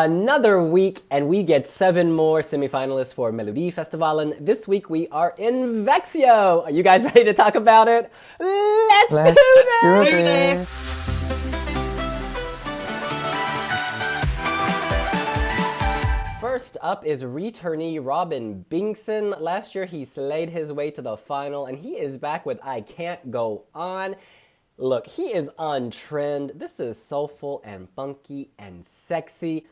Another week, and we get 7 more semifinalists for Melodifestivalen. This week we are in Växjö. Are you guys ready to talk about it? Let's do this! First up is returnee Robin Bengtsson. Last year he slayed his way to the final, and he is back with I Can't Go On. Look, he is on trend. This is soulful and funky and sexy.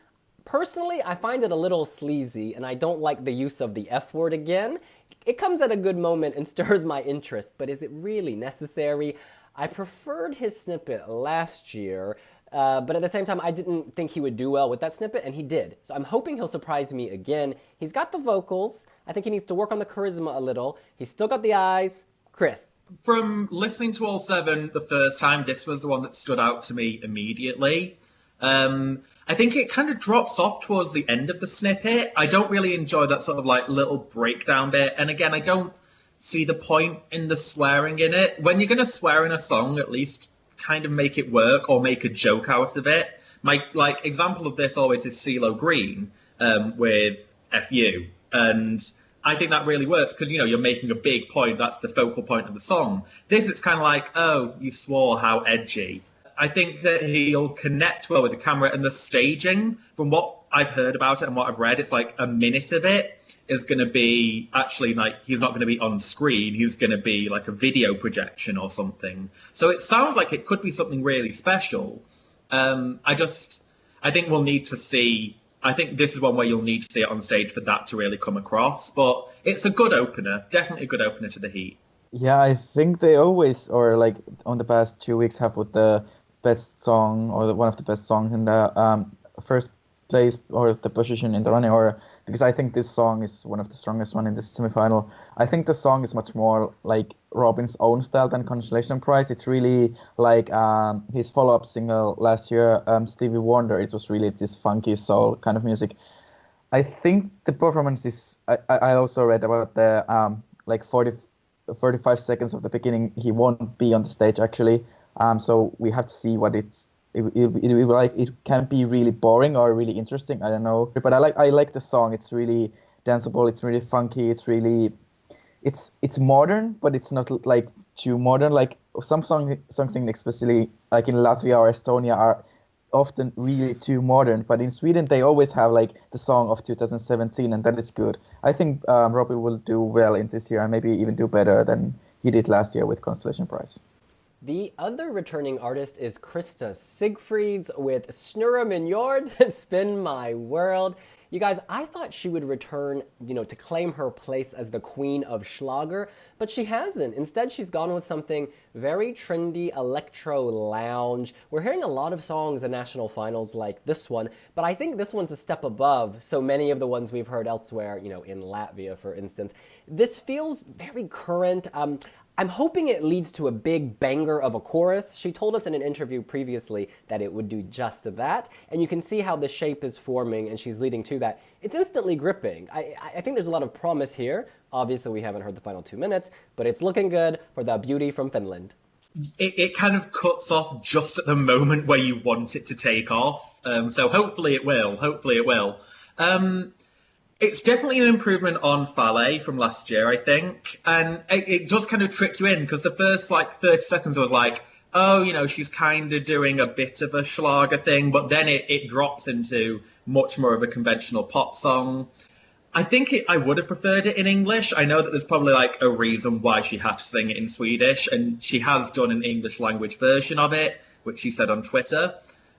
Personally, I find it a little sleazy, and I don't like the use of the F word again. It comes at a good moment and stirs my interest, but is it really necessary? I preferred his snippet last year, but at the same time, I didn't think he would do well with that snippet, and he did. So I'm hoping he'll surprise me again. He's got the vocals. I think he needs to work on the charisma a little. He's still got the eyes. Chris. From listening to all 7 the first time, this was the one that stood out to me immediately. I think it kind of drops off towards the end of the snippet. I don't really enjoy that sort of like little breakdown bit. And again, I don't see the point in the swearing in it. When you're going to swear in a song, at least kind of make it work or make a joke out of it. My example of this always is CeeLo Green with FU. And I think that really works because, you're making a big point. That's the focal point of the song. This, it's kind of like, oh, you swore, how edgy. I think that he'll connect well with the camera, and the staging, from what I've heard about it and what I've read, it's like a minute of it is going to be actually like, he's not going to be on screen. He's going to be like a video projection or something. So it sounds like it could be something really special. I think we'll need to see. I think this is one where you'll need to see it on stage for that to really come across. But it's a good opener, definitely a good opener to the heat. Yeah, I think they always, or like on the past 2 weeks, have put the best song or one of the best songs in the first place or the position in the running, or because I think this song is one of the strongest one in this semifinal. I think the song is much more like Robin's own style than Consolation Prize. It's really like his follow-up single last year, Stevie Wonder. It was really this funky soul kind of music. I think the performance is. I also read about the 45 seconds of the beginning. He won't be on the stage actually. So we have to see what it like. It can be really boring or really interesting. I don't know, but I like the song. It's really danceable. It's really funky. It's really, it's modern, but it's not like too modern. Like some songs, especially like in Latvia or Estonia, are often really too modern. But in Sweden, they always have like the song of 2017, and that is good. I think Robin will do well in this year, and maybe even do better than he did last year with Consolation Prize. The other returning artist is Krista Siegfrids with Snurra Min Jord, Spin My World. You guys, I thought she would return, to claim her place as the queen of Schlager, but she hasn't. Instead, she's gone with something very trendy, electro lounge. We're hearing a lot of songs in national finals like this one, but I think this one's a step above so many of the ones we've heard elsewhere, in Latvia, for instance. This feels very current. I'm hoping it leads to a big banger of a chorus. She told us in an interview previously that it would do just that, and you can see how the shape is forming and she's leading to that. It's instantly gripping. I think there's a lot of promise here. Obviously, we haven't heard the final 2 minutes, but it's looking good for the beauty from Finland. It kind of cuts off just at the moment where you want it to take off. So hopefully it will. It's definitely an improvement on Falle from last year, I think. And it does kind of trick you in because the first 30 seconds was like, oh, she's kind of doing a bit of a Schlager thing. But then it drops into much more of a conventional pop song. I think I would have preferred it in English. I know that there's probably a reason why she had to sing it in Swedish. And she has done an English language version of it, which she said on Twitter.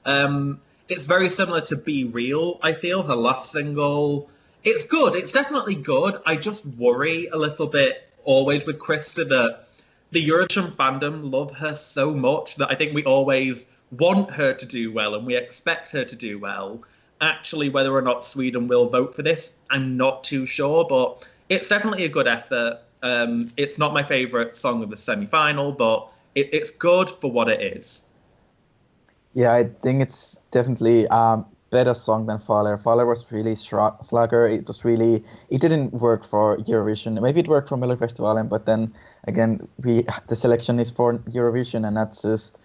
It's very similar to Be Real, I feel, her last single. It's good. It's definitely good. I just worry a little bit always with Krista that the Eurovision fandom love her so much that I think we always want her to do well and we expect her to do well. Actually, whether or not Sweden will vote for this, I'm not too sure, but it's definitely a good effort. It's not my favourite song of the semi-final, but it's good for what it is. Yeah, I think it's definitely better song than Faller. Faller was really slugger. It didn't work for Eurovision. Maybe it worked for Melodifestivalen, but then again, the selection is for Eurovision, and that's just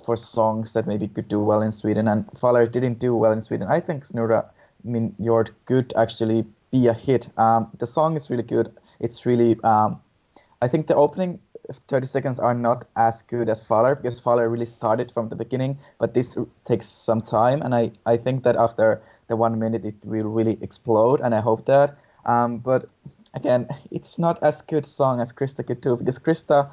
for songs that maybe could do well in Sweden, and Faller didn't do well in Sweden. I think Snurra Min Jord could actually be a hit. The song is really good. It's really, I think the opening 30 seconds are not as good as Faller, because Faller really started from the beginning, but this takes some time, and I think that after the 1 minute it will really explode, and I hope that. But again, it's not as good song as Krista could do, because Krista,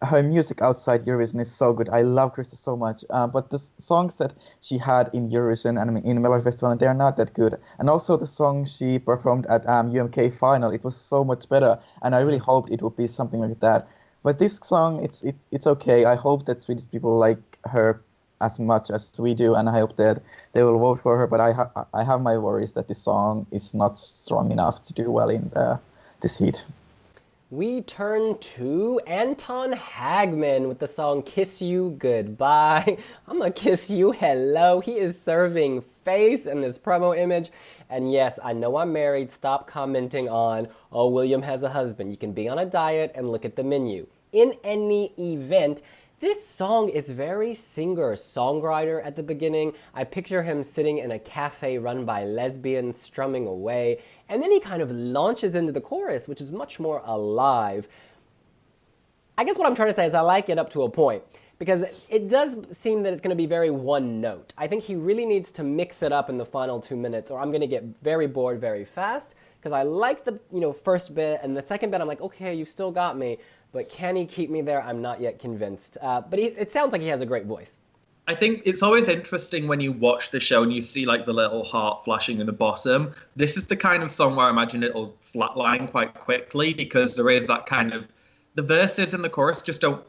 her music outside Eurovision is so good. I love Krista so much. But the songs that she had in Eurovision and in Melodifestivalen, they are not that good. And also the song she performed at UMK final, it was so much better. And I really hoped it would be something like that. But this song, it's okay. I hope that Swedish people like her as much as we do, and I hope that they will vote for her. But I have my worries that this song is not strong enough to do well in this heat. We turn to Anton Hagman with the song Kiss You Goodbye. I'm gonna kiss you hello. He is serving face in this promo image. And yes, I know I'm married. Stop commenting on, oh, William has a husband. You can be on a diet and look at the menu. In any event, this song is very singer-songwriter at the beginning. I picture him sitting in a cafe run by lesbians, strumming away, and then he kind of launches into the chorus, which is much more alive. I guess what I'm trying to say is I like it up to a point, because it does seem that it's going to be very one note. I think he really needs to mix it up in the final 2 minutes, or I'm going to get very bored very fast, because I like the first bit, and the second bit I'm like, okay, you still got me. But can he keep me there? I'm not yet convinced. But it sounds like he has a great voice. I think it's always interesting when you watch the show and you see like the little heart flashing in the bottom. This is the kind of song where I imagine it'll flatline quite quickly, because there is that kind of, the verses and the chorus just don't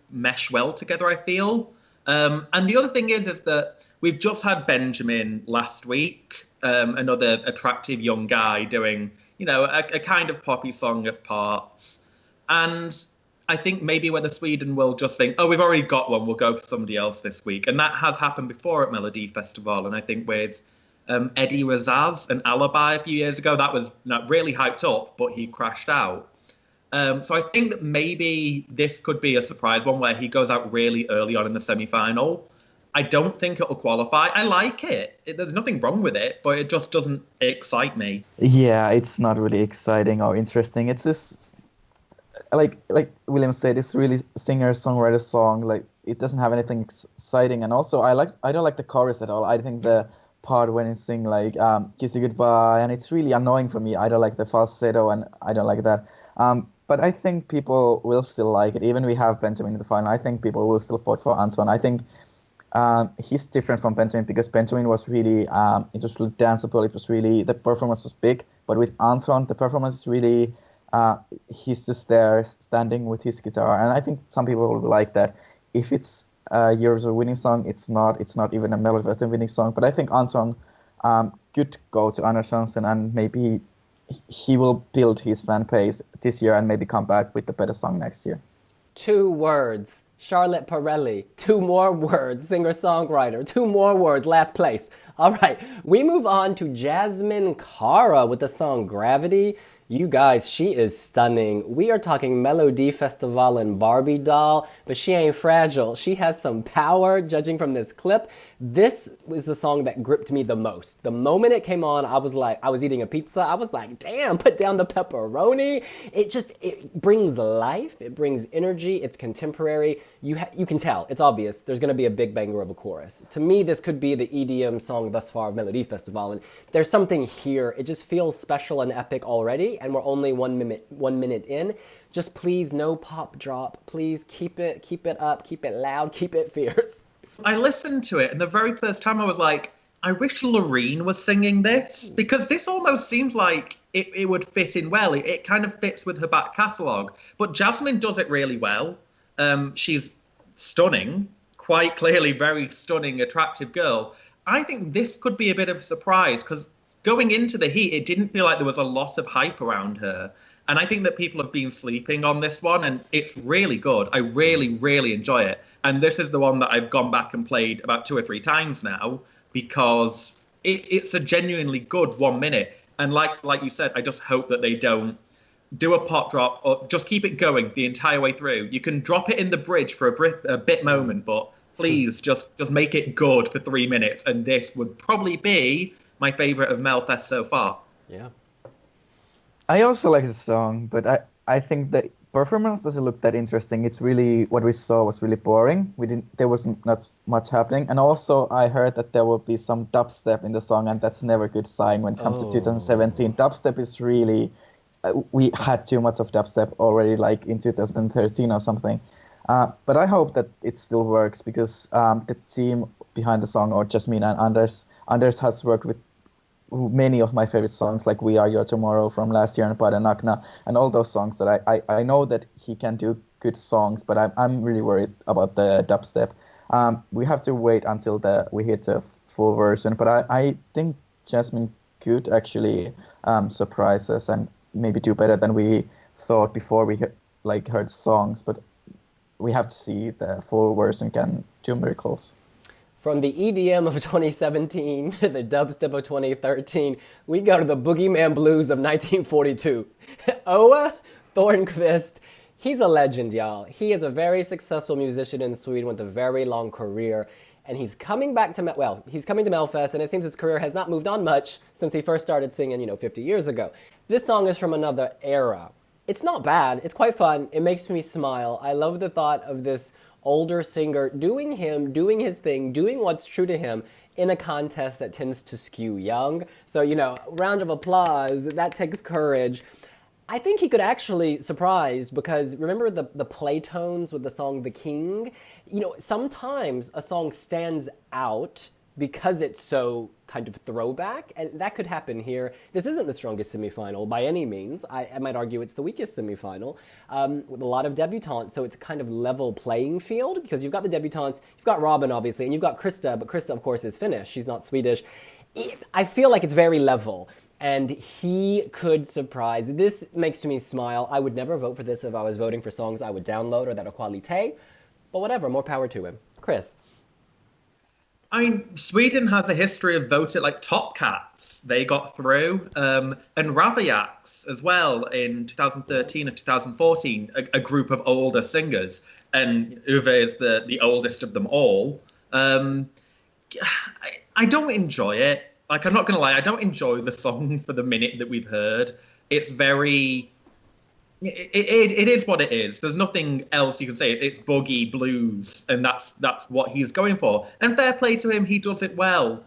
mesh well together, I feel. And the other thing is that we've just had Benjamin last week, another attractive young guy doing, a kind of poppy song at parts. And I think maybe whether Sweden will just think, oh, we've already got one, we'll go for somebody else this week. And that has happened before at Melodifestivalen. And I think with Eddie Razaz and Alibi a few years ago, that was not really hyped up, but he crashed out. So I think that maybe this could be a surprise one where he goes out really early on in the semi-final. I don't think it'll qualify. I like it. There's nothing wrong with it, but it just doesn't excite me. Yeah, it's not really exciting or interesting. It's just, like William said, it's really singer-songwriter song. Like, it doesn't have anything exciting. And also, I don't like the chorus at all. I think the part when it's sing like "Kiss You Goodbye," and it's really annoying for me. I don't like the falsetto, and I don't like that. But I think people will still like it. Even we have Benjamin in the final, I think people will still vote for Anton. I think he's different from Benjamin, because Benjamin was really it was really danceable. It was really, the performance was big. But with Anton, the performance is really. He's just there standing with his guitar, and I think some people will like that. If it's a Eurovision winning song, it's not even a Melodifestivalen winning song. But I think Anton could go to Anders Johnson, and maybe he will build his fan base this year and maybe come back with a better song next year. 2 words. Charlotte Pirelli. 2 more words. Singer-songwriter. 2 more words. Last place. All right. We move on to Jasmin Cara with the song Gravity. You guys, she is stunning. We are talking Melodifestivalen Barbie doll, but she ain't fragile. She has some power, judging from this clip. This was the song that gripped me the most. The moment it came on, I was eating a pizza. I was like, damn, put down the pepperoni. It brings life. It brings energy. It's contemporary. You can tell. It's obvious. There's going to be a big banger of a chorus. To me, this could be the EDM song thus far of Melodifestivalen. There's something here. It just feels special and epic already, and we're only 1 minute in. Just please, no pop drop. Please keep it up, keep it loud, keep it fierce. I listened to it, and the very first time I was like, I wish Loreen was singing this, because this almost seems like it would fit in well. It kind of fits with her back catalogue. But Jasmine does it really well. She's stunning, quite clearly very stunning, attractive girl. I think this could be a bit of a surprise, because going into the heat, it didn't feel like there was a lot of hype around her. And I think that people have been sleeping on this one, and it's really good. I really, really enjoy it. And this is the one that I've gone back and played about 2 or 3 times now, because it's a genuinely good 1 minute. And like you said, I just hope that they don't do a pop drop, or just keep it going the entire way through. You can drop it in the bridge for a bit moment, but Please, just make it good for 3 minutes, and this would probably be my favourite of Melfest so far. Yeah. I also like the song, but I think the performance doesn't look that interesting. It's really, what we saw was really boring. There wasn't not much happening. And also I heard that there will be some dubstep in the song, and that's never a good sign when it comes to 2017. Dubstep is really, we had too much of dubstep already, like in 2013 or something. But I hope that it still works, because the team behind the song, or Jasmine and Anders has worked with many of my favorite songs, like We Are Your Tomorrow from last year and Paranakna, and all those songs that I know that he can do good songs, but I'm really worried about the dubstep. We have to wait until we hit the full version, but I think Jasmine could actually surprise us and maybe do better than we thought before we heard songs, but we have to see the full version can do miracles. From the EDM of 2017 to the dubstep of 2013, we go to the boogeyman blues of 1942. Oa Thornqvist, he's a legend, y'all. He is a very successful musician in Sweden with a very long career, and he's coming back to, he's coming to Melfest, and it seems his career has not moved on much since he first started singing, 50 years ago. This song is from another era. It's not bad. It's quite fun. It makes me smile. I love the thought of this older singer doing his thing, doing what's true to him in a contest that tends to skew young. So, round of applause, that takes courage. I think he could actually surprise, because remember the play tones with the song The King? Sometimes a song stands out because it's so kind of throwback, and that could happen here. This isn't the strongest semifinal by any means. I might argue it's the weakest semifinal, with a lot of debutantes, so it's a kind of level playing field, because you've got the debutantes, you've got Robin, obviously, and you've got Krista, but Krista, of course, is Finnish. She's not Swedish. I feel like it's very level, and he could surprise. This makes me smile. I would never vote for this if I was voting for songs I would download or that are qualité, but whatever, more power to him. Chris? I mean, Sweden has a history of voting like Top Cats. They got through. And Raviax as well in 2013 and 2014, a group of older singers. And Uwe is the oldest of them all. I don't enjoy it. Like, I'm not going to lie, I don't enjoy the song for the minute that we've heard. It's very... It is what it is. There's nothing else you can say. It's boogie blues, and that's what he's going for. And fair play to him, he does it well.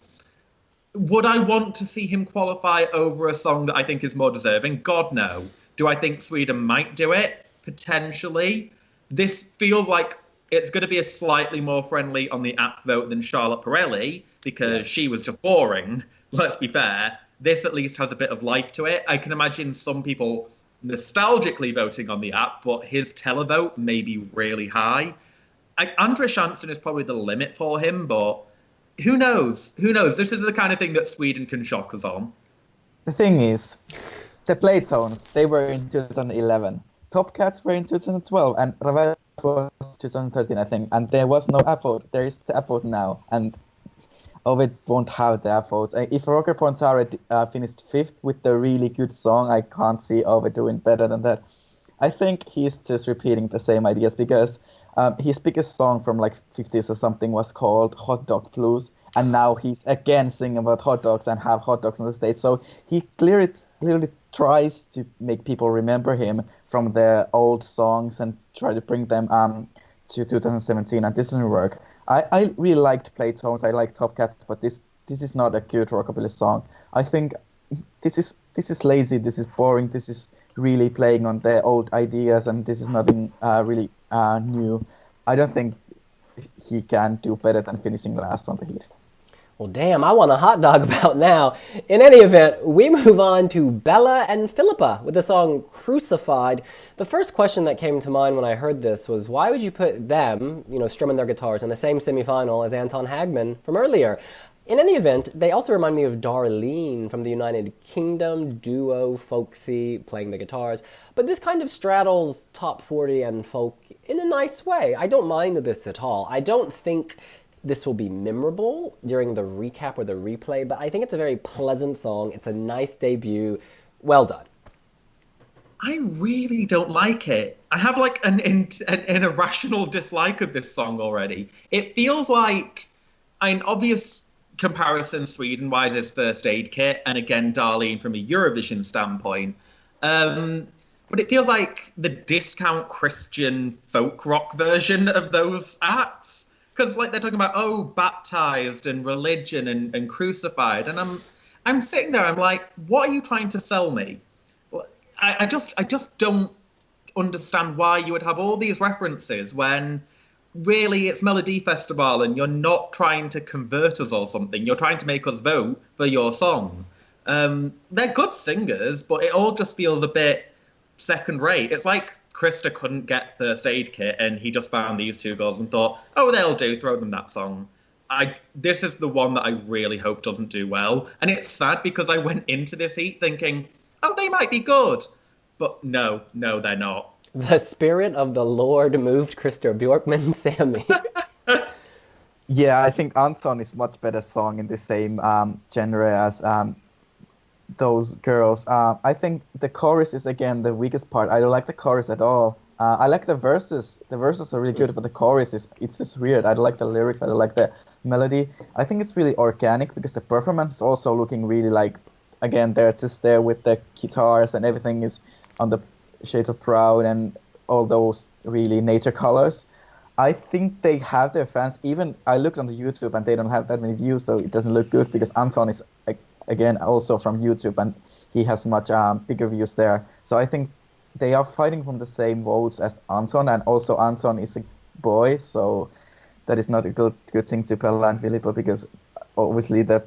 Would I want to see him qualify over a song that I think is more deserving? God, no. Do I think Sweden might do it? Potentially. This feels like it's going to be a slightly more friendly on the app vote than Charlotte Pirelli, because she was just boring. Let's be fair. This at least has a bit of life to it. I can imagine some people nostalgically voting on the app, but his televote may be really high. Andres Jansson is probably the limit for him, but who knows? Who knows? This is the kind of thing that Sweden can shock us on. The thing is, the playtones, they were in 2011. Top Cats were in 2012, and Ravel was 2013, I think. And there was no app vote. There is the app vote now, and Ovid won't have the app votes. If Roger Pontare finished 5th with the really good song, I can't see Ovid doing better than that. I think he's just repeating the same ideas, because his biggest song from like 50s or something was called Hot Dog Blues, and now he's again singing about hot dogs and have hot dogs on the stage. So he clearly tries to make people remember him from the old songs and try to bring them to 2017, and this doesn't work. I really liked Playtones, I like Top Cats, but this is not a good rockabilly song. I think this is lazy, this is boring, this is really playing on the old ideas, and this is nothing really new. I don't think he can do better than finishing last on the heat. Well, damn, I want a hot dog about now. In any event, we move on to Bella and Philippa with the song Crucified. The first question that came to mind when I heard this was, why would you put them, strumming their guitars in the same semifinal as Anton Hagman from earlier? In any event, they also remind me of Darlene from the United Kingdom, duo, folksy, playing the guitars. But this kind of straddles top 40 and folk in a nice way. I don't mind this at all. I don't think this will be memorable during the recap or the replay, but I think it's a very pleasant song. It's a nice debut. Well done. I really don't like it. I have like an irrational dislike of this song already. It feels like an obvious comparison Sweden-wise is First Aid Kit, and again Darlene from a Eurovision standpoint. But it feels like the discount Christian folk rock version of those acts. Because like they're talking about, oh, baptized and religion and crucified. And I'm sitting there, I'm like, what are you trying to sell me? I just don't understand why you would have all these references when really it's Melodifestivalen and you're not trying to convert us or something. You're trying to make us vote for your song. They're good singers, but it all just feels a bit second rate. It's like Krista couldn't get First Aid Kit and he just found these two girls and thought, oh, they'll do, throw them that song. This is the one that I really hope doesn't do well. And it's sad because I went into this heat thinking, oh, they might be good. But no, they're not. The spirit of the Lord moved Krista Bjorkman, Sammy. Yeah, I think Anton is much better song in the same genre as those girls. I think the chorus is, again, the weakest part. I don't like the chorus at all. I like the verses. The verses are really good, but the chorus it's just weird. I don't like the lyrics. I don't like the melody. I think it's really organic because the performance is also looking really like, again, they're just there with the guitars and everything is on the shades of brown and all those really nature colors. I think they have their fans. Even I looked on the YouTube and they don't have that many views, so it doesn't look good because Anton is, again, also from YouTube and he has much bigger views there. So I think they are fighting from the same votes as Anton, and also Anton is a boy, so that is not a good thing to Pella and Filippo, because obviously the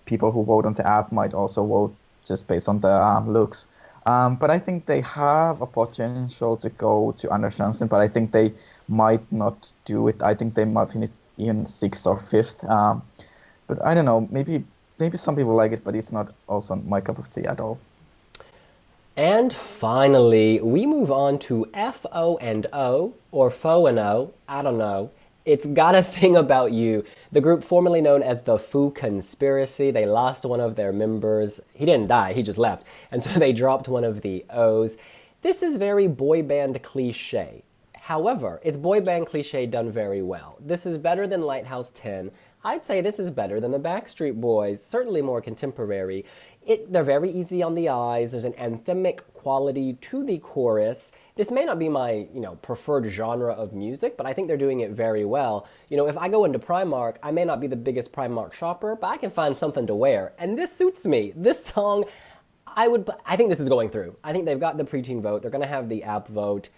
people who vote on the app might also vote just based on the looks. But I think they have a potential to go to Anders Jansen, but I think they might not do it. I think they might finish in 6th or 5th. But I don't know, maybe some people like it, but it's not also my cup of tea at all. And finally, we move on to FO&O, or Fooo, I don't know. It's Got a Thing About You. The group formerly known as the Fooo Conspiracy, they lost one of their members. He didn't die, he just left. And so they dropped one of the O's. This is very boy band cliche. However, it's boy band cliche done very well. This is better than Lighthouse 10. I'd say this is better than the Backstreet Boys, certainly more contemporary. They're very easy on the eyes. There's an anthemic quality to the chorus. This may not be my, preferred genre of music, but I think they're doing it very well. If I go into Primark, I may not be the biggest Primark shopper, but I can find something to wear. And this suits me. This song, I think this is going through. I think they've got the preteen vote. They're going to have the app vote.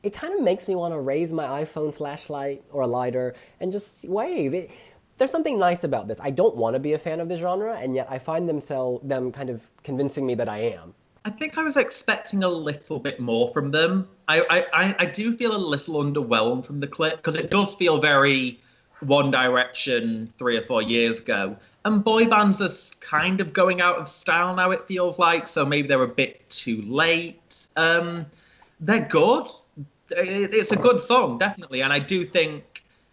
It kind of makes me want to raise my iPhone flashlight or a lighter and just wave. There's something nice about this. I don't want to be a fan of the genre, and yet I find them kind of convincing me that I am. I think I was expecting a little bit more from them. I do feel a little underwhelmed from the clip because it does feel very One Direction 3 or 4 years ago. And boy bands are kind of going out of style now, it feels like, so maybe they're a bit too late. They're good. It's a good song, definitely, and I do think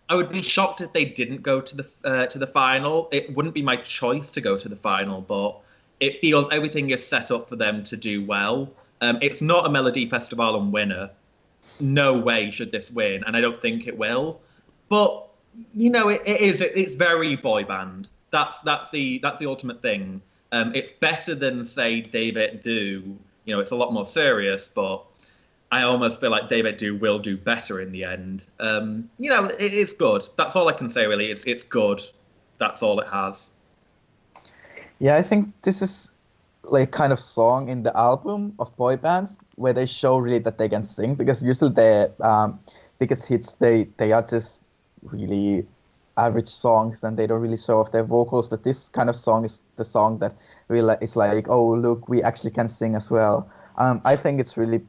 I would be shocked if they didn't go to the final. It wouldn't be my choice to go to the final, but it feels everything is set up for them to do well. It's not a Melodifestivalen winner. No way should this win, and I don't think it will. But it's very boy band. That's the ultimate thing. It's better than, say, David Do. It's a lot more serious, but I almost feel like David Do will do better in the end. It's good. That's all I can say, really. It's good. That's all it has. Yeah, I think this is like kind of song in the album of boy bands where they show really that they can sing, because usually their biggest hits, they are just really average songs and they don't really show off their vocals. But this kind of song is the song that really is like, oh, look, we actually can sing as well. I think it's really...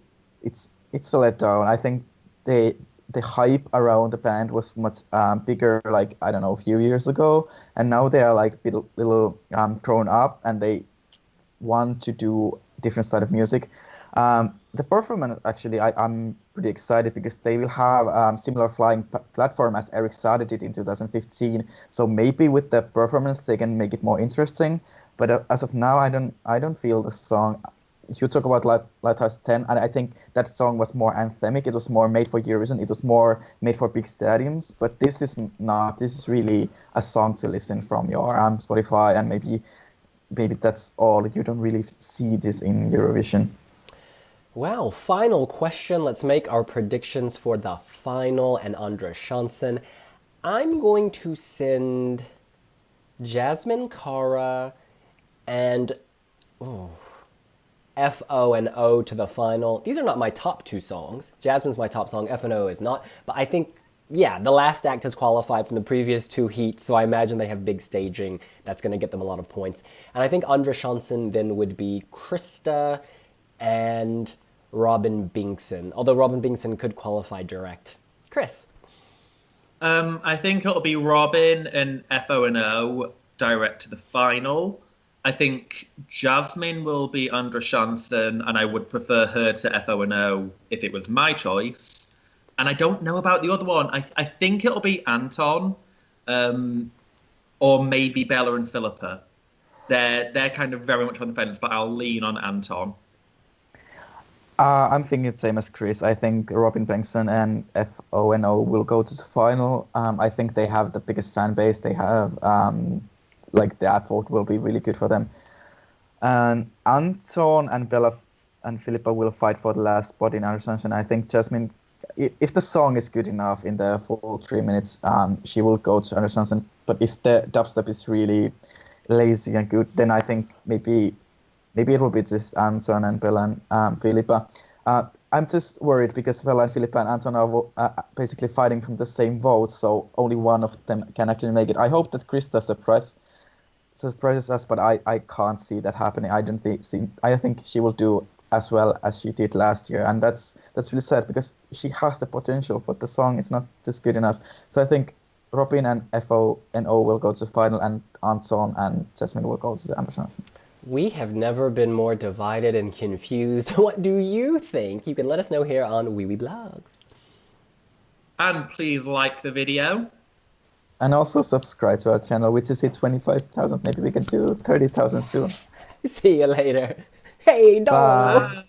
It's a letdown. I think the hype around the band was much bigger, like, I don't know, a few years ago, and now they are like a little grown up and they want to do different side of music. The performance, actually, I'm pretty excited because they will have similar flying platform as Eric Saade did in 2015. So maybe with the performance they can make it more interesting. But as of now, I don't feel the song you talk about Lighthouse 10, and I think that song was more anthemic. It was more made for Eurovision. It was more made for big stadiums. But this is not. This is really a song to listen from your Spotify, and maybe that's all. You don't really see this in Eurovision. Wow, final question. Let's make our predictions for the final and Andres Chansen. I'm going to send Jasmin Cara and FO&O to the final. These are not my top two songs. Jasmine's my top song, FO&O is not. But I think, yeah, the last act has qualified from the previous two heats, so I imagine they have big staging. That's going to get them a lot of points. And I think Andres Chansen then would be Krista and Robin Bengtsson, although Robin Bengtsson could qualify direct. Chris? I think it'll be Robin and FO&O direct to the final. I think Jasmine will be Andres Chansen, and I would prefer her to FO&O if it was my choice. And I don't know about the other one. I think it'll be Anton, or maybe Bella and Philippa. They're kind of very much on the fence, but I'll lean on Anton. I'm thinking the same as Chris. I think Robin Bengtsson and FO&O will go to the final. I think they have the biggest fan base. They have, the effort will be really good for them. And Anton and Bella and Philippa will fight for the last spot in Andres. And I think Jasmine, if the song is good enough in the full 3 minutes, she will go to Andres. But if the dubstep is really lazy and good, then I think maybe it will be just Anton and Bella and Philippa. I'm just worried because Bella and Philippa and Anton are basically fighting from the same vote, so only one of them can actually make it. I hope that Krista surprises us, but I can't see that happening. I think she will do as well as she did last year, and that's really sad because she has the potential, but the song is not just good enough. So I think Robin and FO&O will go to the final, and Anton and Jasmine will go to the Andres. We have never been more divided and confused. What do you think? You can let us know here on wiwibloggs. And please like the video. And also subscribe to our channel, which is hit 25,000. Maybe we can do 30,000 soon. See you later. Hey, dog! Bye.